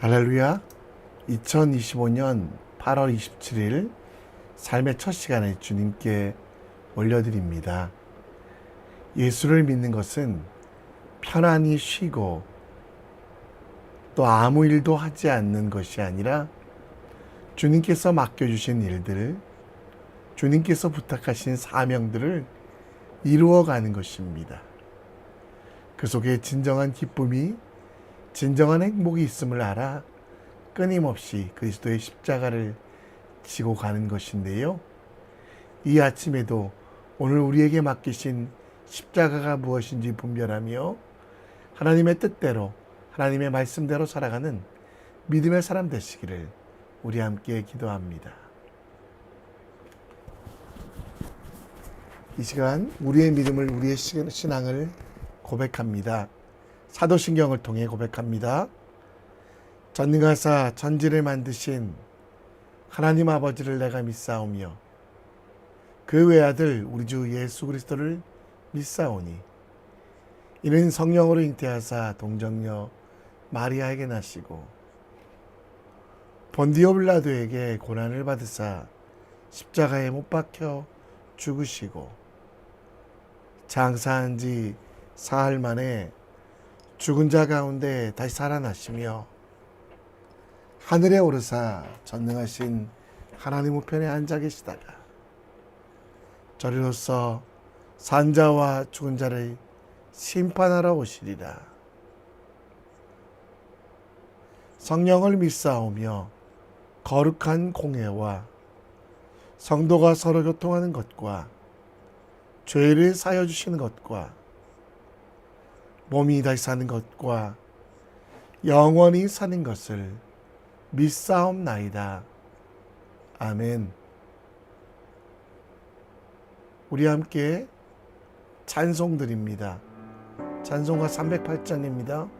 할렐루야. 2025년 8월 27일 삶의 첫 시간에 주님께 올려드립니다. 예수를 믿는 것은 편안히 쉬고 또 아무 일도 하지 않는 것이 아니라 주님께서 맡겨주신 일들, 주님께서 부탁하신 사명들을 이루어가는 것입니다. 그 속에 진정한 기쁨이, 진정한 행복이 있음을 알아 끊임없이 그리스도의 십자가를 지고 가는 것인데요. 이 아침에도 오늘 우리에게 맡기신 십자가가 무엇인지 분별하며 하나님의 뜻대로, 하나님의 말씀대로 살아가는 믿음의 사람 되시기를 우리 함께 기도합니다. 이 시간 우리의 믿음을, 우리의 신앙을 고백합니다. 사도신경을 통해 고백합니다. 전능하사 전지를 만드신 하나님 아버지를 내가 믿사오며 그 외아들 우리 주 예수 그리스도를 믿사오니 이는 성령으로 잉태하사 동정녀 마리아에게 나시고 본디오 빌라도에게 고난을 받으사 십자가에 못 박혀 죽으시고 장사한 지 사흘 만에 죽은 자 가운데 다시 살아나시며 하늘에 오르사 전능하신 하나님 우편에 앉아 계시다가 저리로서 산자와 죽은 자를 심판하러 오시리라. 성령을 믿사오며 거룩한 공회와 성도가 서로 교통하는 것과 죄를 사여 주시는 것과 몸이 다시 사는 것과 영원히 사는 것을 믿사옵나이다. 아멘. 우리 함께 찬송 드립니다. 찬송가 308장입니다.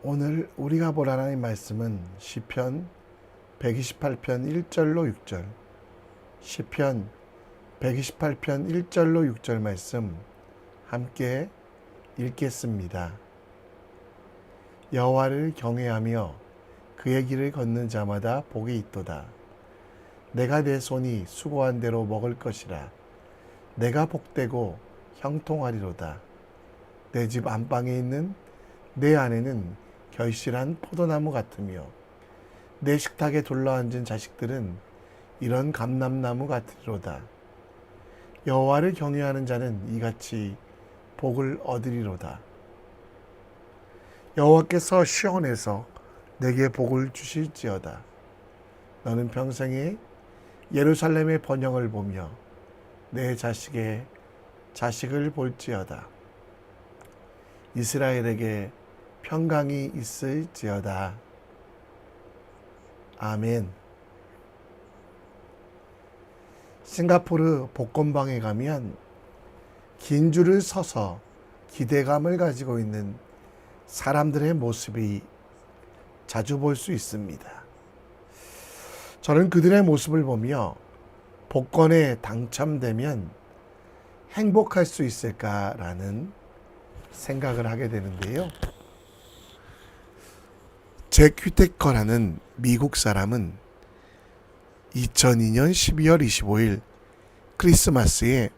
오늘 우리가 볼 하나님 말씀은 시편 128편 1절로 6절, 시편 128편 1절로 6절 말씀 함께 읽겠습니다. 여호와를 경외하며 그의 길을 걷는 자마다 복이 있도다. 내가 내 손이 수고한 대로 먹을 것이라. 내가 복되고 형통하리로다. 내 집 안방에 있는 내 아내는 결실한 포도나무 같으며 내 식탁에 둘러앉은 자식들은 이런 감람나무 같으리로다. 여호와를 경외하는 자는 이같이 복을 얻으리로다. 여호와께서 시온에서 내게 복을 주실지어다. 너는 평생에 예루살렘의 번영을 보며 내 자식의 자식을 볼지어다. 이스라엘에게 평강이 있을지어다. 아멘. 싱가포르 복권방에 가면 긴 줄을 서서 기대감을 가지고 있는 사람들의 모습이 자주 볼 수 있습니다. 저는 그들의 모습을 보며 복권에 당첨되면 행복할 수 있을까라는 생각을 하게 되는데요. 잭 휘테커라는 미국 사람은 2002년 12월 25일 크리스마스에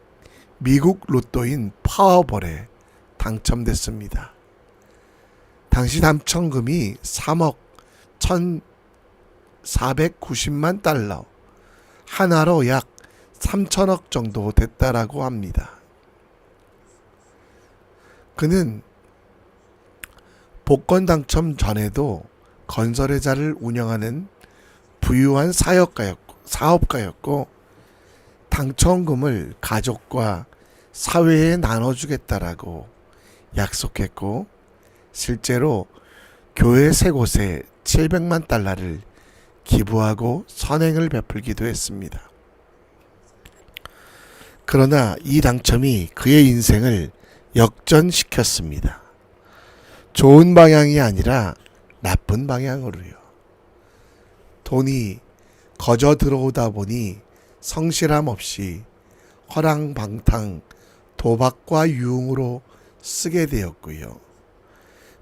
미국 로또인 파워볼에 당첨됐습니다. 당시 당첨금이 3억 1,490만 달러, 하나로 약 3천억 정도 됐다라고 합니다. 그는 복권 당첨 전에도 건설회사를 운영하는 부유한 사업가였고 당첨금을 가족과 사회에 나눠주겠다라고 약속했고 실제로 교회 세 곳에 700만 달러를 기부하고 선행을 베풀기도 했습니다. 그러나 이 당첨이 그의 인생을 역전시켰습니다. 좋은 방향이 아니라 나쁜 방향으로요. 돈이 거저 들어오다 보니 성실함 없이 허랑방탕, 도박과 유흥으로 쓰게 되었고요.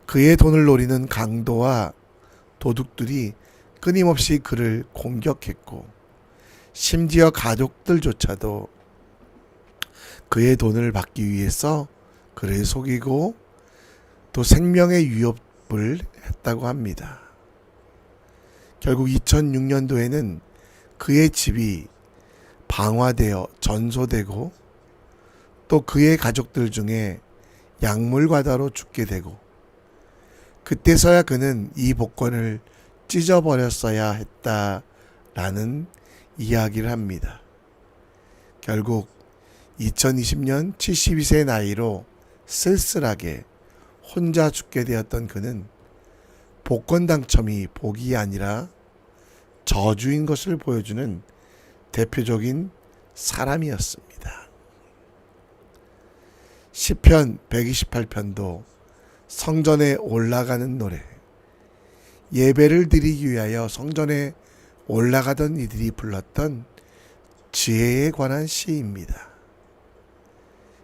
그의 돈을 노리는 강도와 도둑들이 끊임없이 그를 공격했고 심지어 가족들조차도 그의 돈을 받기 위해서 그를 속이고 또 생명의 위협을 했다고 합니다. 결국 2006년도에는 그의 집이 방화되어 전소되고 또 그의 가족들 중에 약물과다로 죽게 되고 그때서야 그는 이 복권을 찢어버렸어야 했다라는 이야기를 합니다. 결국 2020년 72세 나이로 쓸쓸하게 혼자 죽게 되었던 그는 복권 당첨이 복이 아니라 저주인 것을 보여주는 대표적인 사람이었습니다. 시편 128편도 성전에 올라가는 노래, 예배를 드리기 위하여 성전에 올라가던 이들이 불렀던 지혜에 관한 시입니다.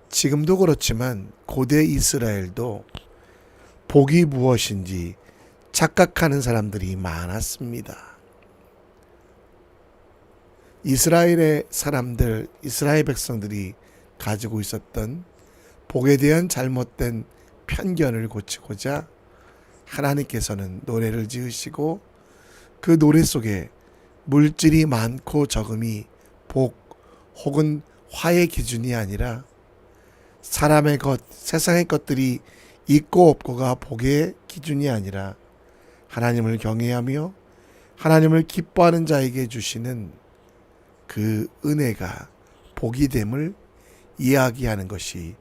지금도 그렇지만 고대 이스라엘도 복이 무엇인지 착각하는 사람들이 많았습니다. 이스라엘 백성들이 가지고 있었던 복에 대한 잘못된 편견을 고치고자 하나님께서는 노래를 지으시고 그 노래 속에 물질이 많고 적음이 복 혹은 화의 기준이 아니라 사람의 것, 세상의 것들이 있고 없고가 복의 기준이 아니라 하나님을 경외하며 하나님을 기뻐하는 자에게 주시는 그 은혜가 복이 됨을 이야기하는 것이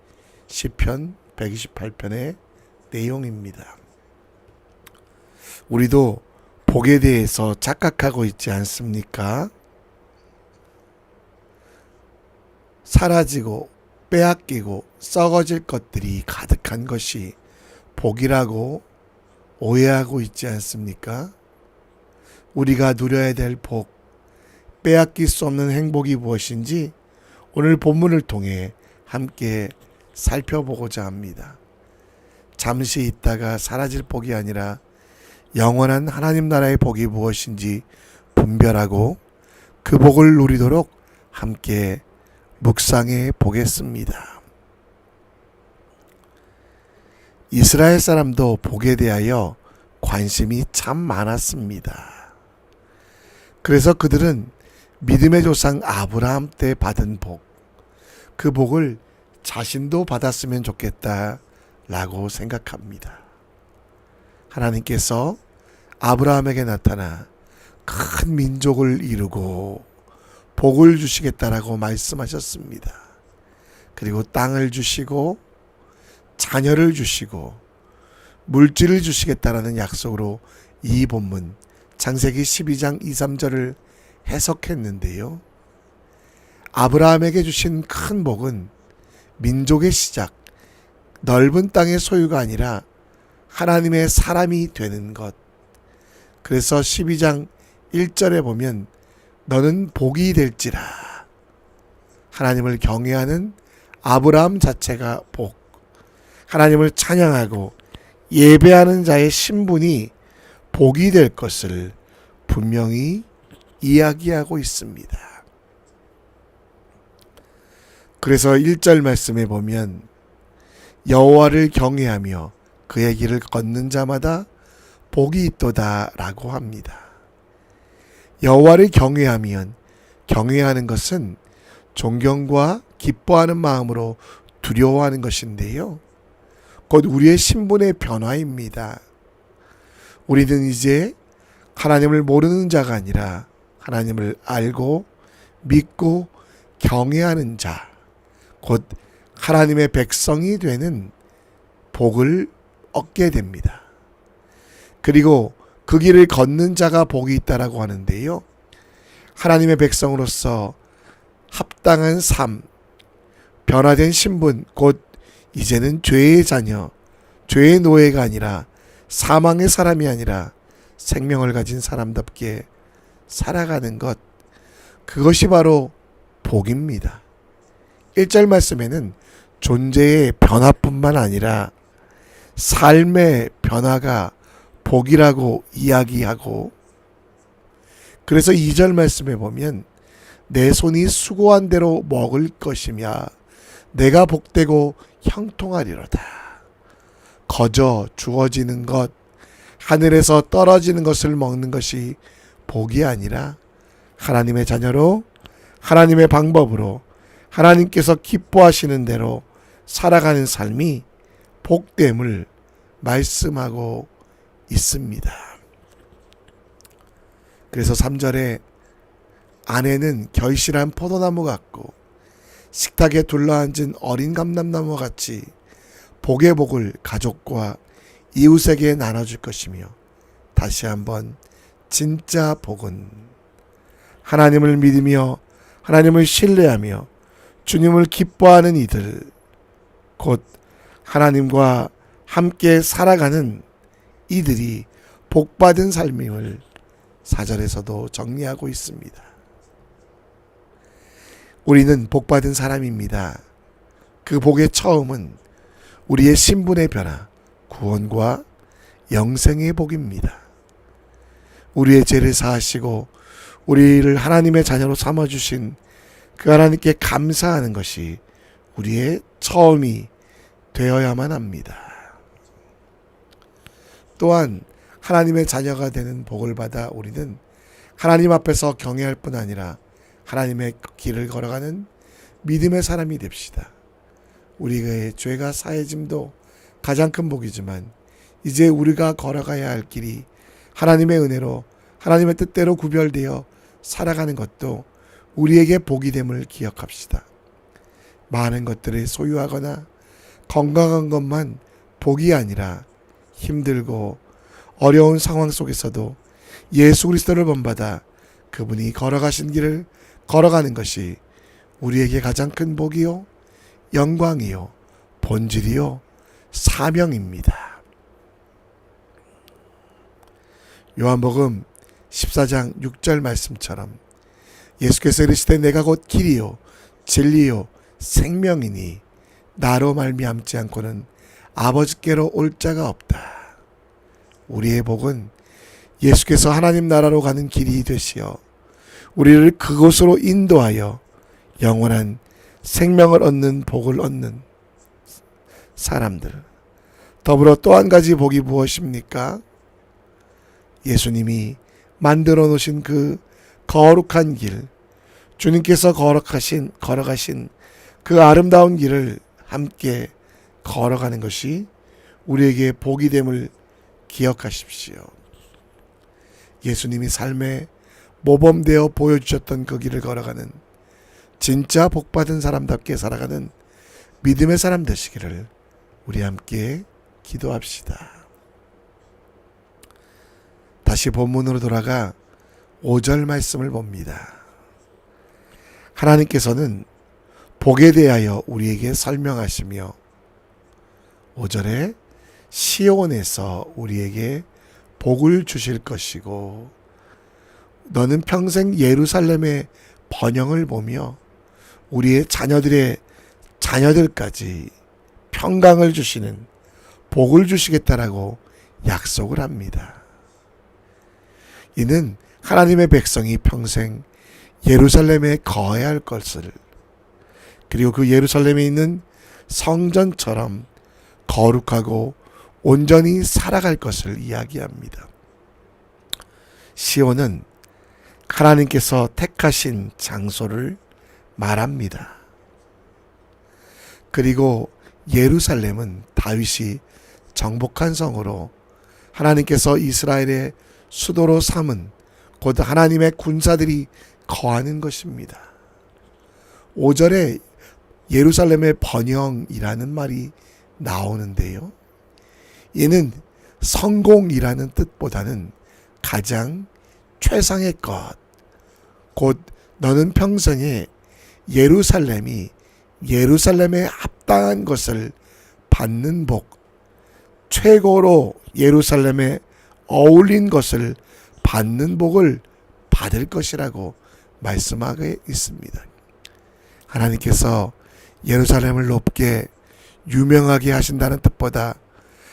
시편 128편의 내용입니다. 우리도 복에 대해서 착각하고 있지 않습니까? 사라지고 빼앗기고 썩어질 것들이 가득한 것이 복이라고 오해하고 있지 않습니까? 우리가 누려야 될 복, 빼앗길 수 없는 행복이 무엇인지 오늘 본문을 통해 함께 살펴보고자 합니다. 잠시 있다가 사라질 복이 아니라 영원한 하나님 나라의 복이 무엇인지 분별하고 그 복을 누리도록 함께 묵상해 보겠습니다. 이스라엘 사람도 복에 대하여 관심이 참 많았습니다. 그래서 그들은 믿음의 조상 아브라함 때 받은 복, 그 복을 자신도 받았으면 좋겠다라고 생각합니다. 하나님께서 아브라함에게 나타나 큰 민족을 이루고 복을 주시겠다라고 말씀하셨습니다. 그리고 땅을 주시고 자녀를 주시고 물질을 주시겠다라는 약속으로 이 본문 창세기 12장 2, 3절을 해석했는데요. 아브라함에게 주신 큰 복은 민족의 시작, 넓은 땅의 소유가 아니라 하나님의 사람이 되는 것. 그래서 12장 1절에 보면 너는 복이 될지라. 하나님을 경외하는 아브라함 자체가 복. 하나님을 찬양하고 예배하는 자의 신분이 복이 될 것을 분명히 이야기하고 있습니다. 그래서 1절 말씀에 보면 여호와를 경외하며 그의 길을 걷는 자마다 복이 있도다 라고 합니다. 여호와를 경외하면, 경외하는 것은 존경과 기뻐하는 마음으로 두려워하는 것인데요. 곧 우리의 신분의 변화입니다. 우리는 이제 하나님을 모르는 자가 아니라 하나님을 알고 믿고 경외하는 자, 곧 하나님의 백성이 되는 복을 얻게 됩니다. 그리고 그 길을 걷는 자가 복이 있다라고 하는데요. 하나님의 백성으로서 합당한 삶, 변화된 신분, 곧 이제는 죄의 자녀, 죄의 노예가 아니라 사망의 사람이 아니라 생명을 가진 사람답게 살아가는 것, 그것이 바로 복입니다. 1절 말씀에는 존재의 변화뿐만 아니라 삶의 변화가 복이라고 이야기하고, 그래서 2절 말씀에 보면 내 손이 수고한 대로 먹을 것이며 내가 복되고 형통하리로다. 거저 주어지는 것, 하늘에서 떨어지는 것을 먹는 것이 복이 아니라 하나님의 자녀로, 하나님의 방법으로, 하나님께서 기뻐하시는 대로 살아가는 삶이 복됨을 말씀하고 있습니다. 그래서 3절에 아내는 결실한 포도나무 같고 식탁에 둘러앉은 어린 감람나무와 같이 복의 복을 가족과 이웃에게 나눠줄 것이며, 다시 한번 진짜 복은 하나님을 믿으며 하나님을 신뢰하며 주님을 기뻐하는 이들, 곧 하나님과 함께 살아가는 이들이 복받은 삶임을 4절에서도 정리하고 있습니다. 우리는 복받은 사람입니다. 그 복의 처음은 우리의 신분의 변화, 구원과 영생의 복입니다. 우리의 죄를 사하시고 우리를 하나님의 자녀로 삼아주신 그 하나님께 감사하는 것이 우리의 처음이 되어야만 합니다. 또한 하나님의 자녀가 되는 복을 받아 우리는 하나님 앞에서 경외할 뿐 아니라 하나님의 길을 걸어가는 믿음의 사람이 됩시다. 우리의 죄가 사해짐도 가장 큰 복이지만 이제 우리가 걸어가야 할 길이 하나님의 은혜로 하나님의 뜻대로 구별되어 살아가는 것도 우리에게 복이 됨을 기억합시다. 많은 것들을 소유하거나 건강한 것만 복이 아니라 힘들고 어려운 상황 속에서도 예수 그리스도를 본받아 그분이 걸어가신 길을 걸어가는 것이 우리에게 가장 큰 복이요, 영광이요, 본질이요, 사명입니다. 요한복음 14장 6절 말씀처럼 예수께서 이르시되 내가 곧 길이요 진리요 생명이니 나로 말미암지 않고는 아버지께로 올 자가 없다. 우리의 복은 예수께서 하나님 나라로 가는 길이 되시어 우리를 그곳으로 인도하여 영원한 생명을 얻는 복을 얻는 사람들. 더불어 또 한 가지 복이 무엇입니까? 예수님이 만들어 놓으신 그 거룩한 길, 주님께서 걸어가신 그 아름다운 길을 함께 걸어가는 것이 우리에게 복이 됨을 기억하십시오. 예수님이 삶에 모범되어 보여주셨던 그 길을 걸어가는 진짜 복받은 사람답게 살아가는 믿음의 사람 되시기를 우리 함께 기도합시다. 다시 본문으로 돌아가 5절 말씀을 봅니다. 하나님께서는 복에 대하여 우리에게 설명하시며 5절에 시온에서 우리에게 복을 주실 것이고 너는 평생 예루살렘의 번영을 보며 우리의 자녀들까지 평강을 주시는 복을 주시겠다라고 약속을 합니다. 이는 하나님의 백성이 평생 예루살렘에 거해야 할 것을, 그리고 그 예루살렘에 있는 성전처럼 거룩하고 온전히 살아갈 것을 이야기합니다. 시온은 하나님께서 택하신 장소를 말합니다. 그리고 예루살렘은 다윗이 정복한 성으로 하나님께서 이스라엘의 수도로 삼은 곧 하나님의 군사들이 거하는 것입니다. 5절에 예루살렘의 번영이라는 말이 나오는데요. 이는 성공이라는 뜻보다는 가장 최상의 것, 곧 너는 평생에 예루살렘에 합당한 것을 받는 복, 최고로 예루살렘에 어울린 것을 받는 복을 받을 것이라고 말씀하고 있습니다. 하나님께서 예루살렘을 높게 유명하게 하신다는 뜻보다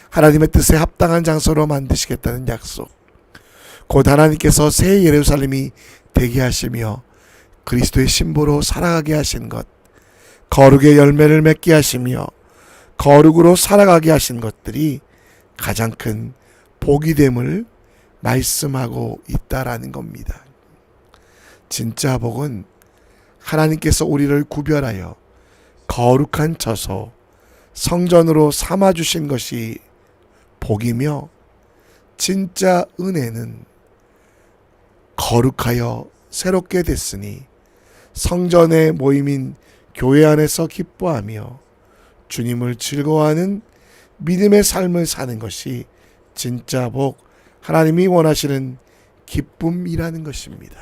하나님의 뜻에 합당한 장소로 만드시겠다는 약속, 곧 하나님께서 새 예루살렘이 되게 하시며 그리스도의 신부로 살아가게 하신 것, 거룩의 열매를 맺게 하시며 거룩으로 살아가게 하신 것들이 가장 큰 복이 됨을 말씀하고 있다라는 겁니다. 진짜 복은 하나님께서 우리를 구별하여 거룩한 처소, 성전으로 삼아주신 것이 복이며, 진짜 은혜는 거룩하여 새롭게 됐으니 성전의 모임인 교회 안에서 기뻐하며 주님을 즐거워하는 믿음의 삶을 사는 것이 진짜 복, 하나님이 원하시는 기쁨이라는 것입니다.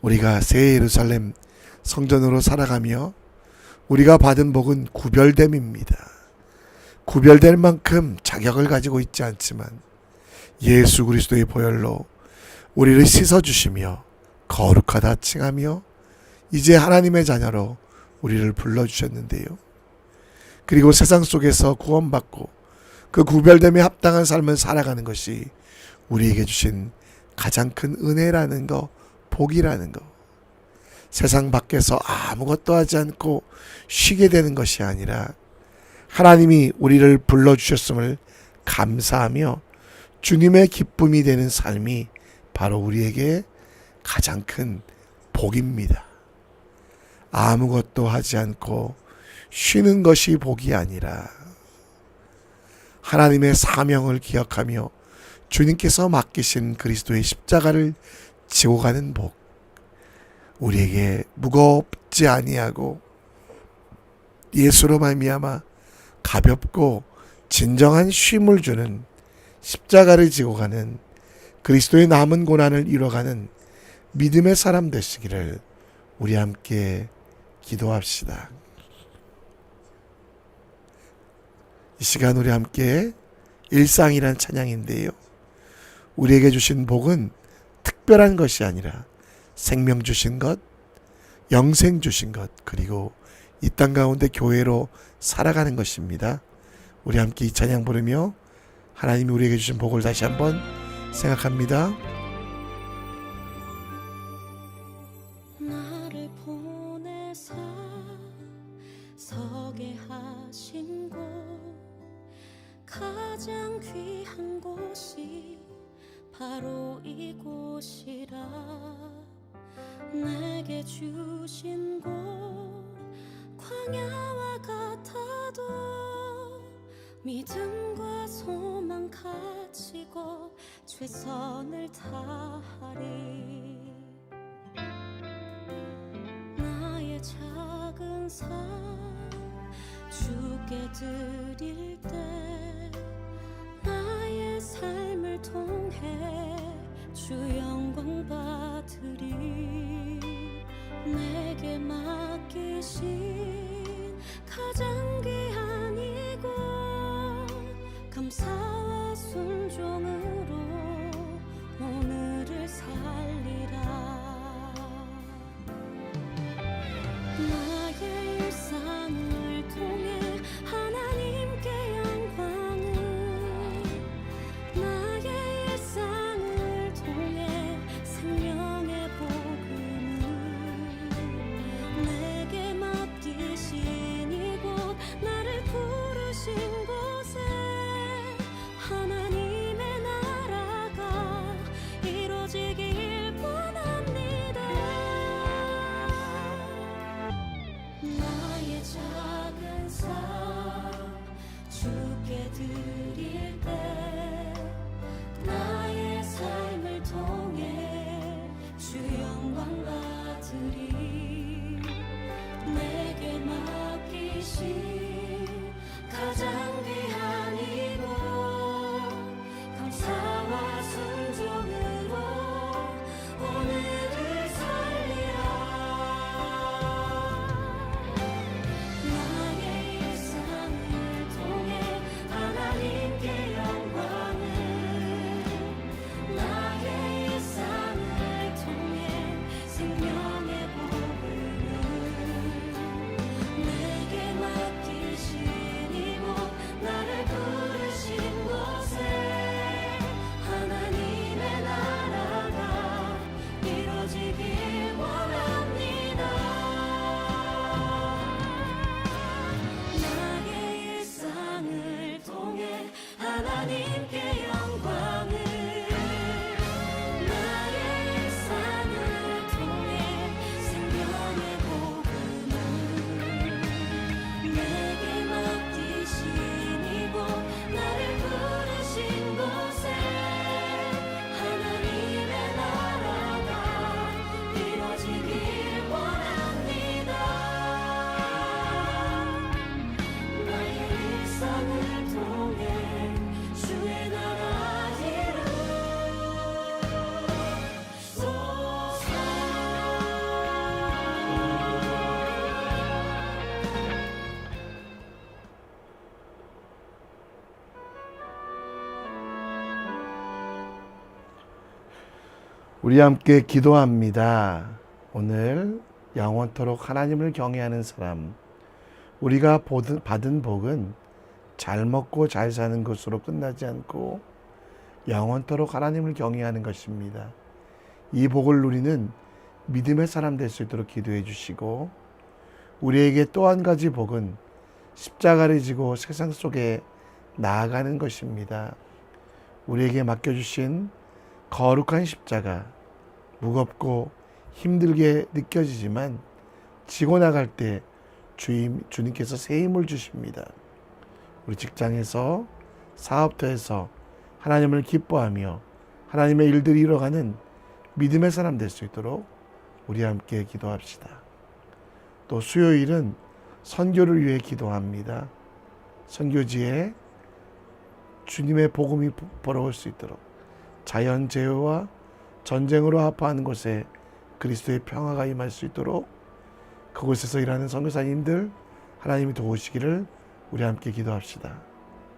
우리가 새 예루살렘 성전으로 살아가며 우리가 받은 복은 구별됨입니다. 구별될 만큼 자격을 가지고 있지 않지만 예수 그리스도의 보혈로 우리를 씻어주시며 거룩하다 칭하며 이제 하나님의 자녀로 우리를 불러주셨는데요. 그리고 세상 속에서 구원받고 그 구별됨에 합당한 삶을 살아가는 것이 우리에게 주신 가장 큰 은혜라는 거, 복이라는 거. 세상 밖에서 아무것도 하지 않고 쉬게 되는 것이 아니라 하나님이 우리를 불러주셨음을 감사하며 주님의 기쁨이 되는 삶이 바로 우리에게 가장 큰 복입니다. 아무것도 하지 않고 쉬는 것이 복이 아니라 하나님의 사명을 기억하며 주님께서 맡기신 그리스도의 십자가를 지고 가는 복, 우리에게 무겁지 아니하고 예수로 말미암아 가볍고 진정한 쉼을 주는 십자가를 지고 가는 그리스도의 남은 고난을 이뤄가는 믿음의 사람 되시기를 우리 함께 기도합시다. 이 시간 우리 함께 일상이란 찬양인데요, 우리에게 주신 복은 특별한 것이 아니라 생명 주신 것, 영생 주신 것, 그리고 이 땅 가운데 교회로 살아가는 것입니다. 우리 함께 이 찬양 부르며 하나님이 우리에게 주신 복을 다시 한번 생각합니다. 나를 보내사 서게 하신 곳, 가장 귀한 곳이 바로 이곳이라. 내게 주신 곳 광야와 같아도 믿음과 소망 가지고 최선을 다하리. 나의 작은 삶 주께 드릴 때 나의 삶을 통해 주 영광 받으리. 내게 맡기신 가장 귀한 이곳 감사와 순종으로 오늘을 살리라. 나의 일상을 통해 하나님께 영광을, 나의 일상을 통해 생명의 복음을, 내게 맡기신 이곳 나를 부르신 곳에 하나님의 나라가 이루어지길 원합니다. 나의 작은 삶 주께 드릴 때 나의 삶을 통해 주 영광 받으리. 내게 맡기신 가장 귀한 이곳 감사와 순종으로 오늘을 살리라. 나의 일상을 통해 하나님께 영광을, 나의 일상을 통해 생명의 복음을, 내게 맡기신 이곳 나를 부르신 곳에 하나님의 나라가 이루어지길 원합니다. 나의 일상을 통해 하나님께 영광을, 나의 일상을 통해 생명의 복음을, 내게 맡기신 이곳 나를 부르신 곳에 하나님의 나라가 이루어지길 원합니다. 나의 일상을 통해 주의 나라 이루소서. 우리 함께 기도합니다. 오늘 영원토록 하나님을 경외하는 사람, 우리가 받은 복은 잘 먹고 잘 사는 것으로 끝나지 않고 영원토록 하나님을 경외하는 것입니다. 이 복을 누리는 믿음의 사람 될 수 있도록 기도해 주시고, 우리에게 또 한 가지 복은 십자가를 지고 세상 속에 나아가는 것입니다. 우리에게 맡겨주신 거룩한 십자가, 무겁고 힘들게 느껴지지만 지고 나갈 때 주님께서 새 힘을 주십니다. 우리 직장에서, 사업터에서 하나님을 기뻐하며 하나님의 일들이 이뤄가는 믿음의 사람 될 수 있도록 우리 함께 기도합시다. 또 수요일은 선교를 위해 기도합니다. 선교지에 주님의 복음이 벌어올 수 있도록, 자연재해와 전쟁으로 아파하는 곳에 그리스도의 평화가 임할 수 있도록 그곳에서 일하는 선교사님들 하나님이 도우시기를 우리 함께 기도합시다.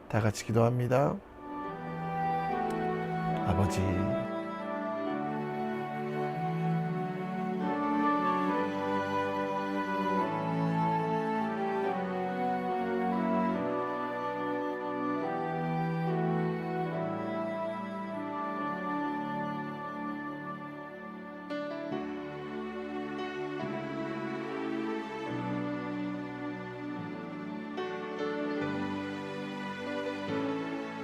다 같이 기도합니다. 아버지,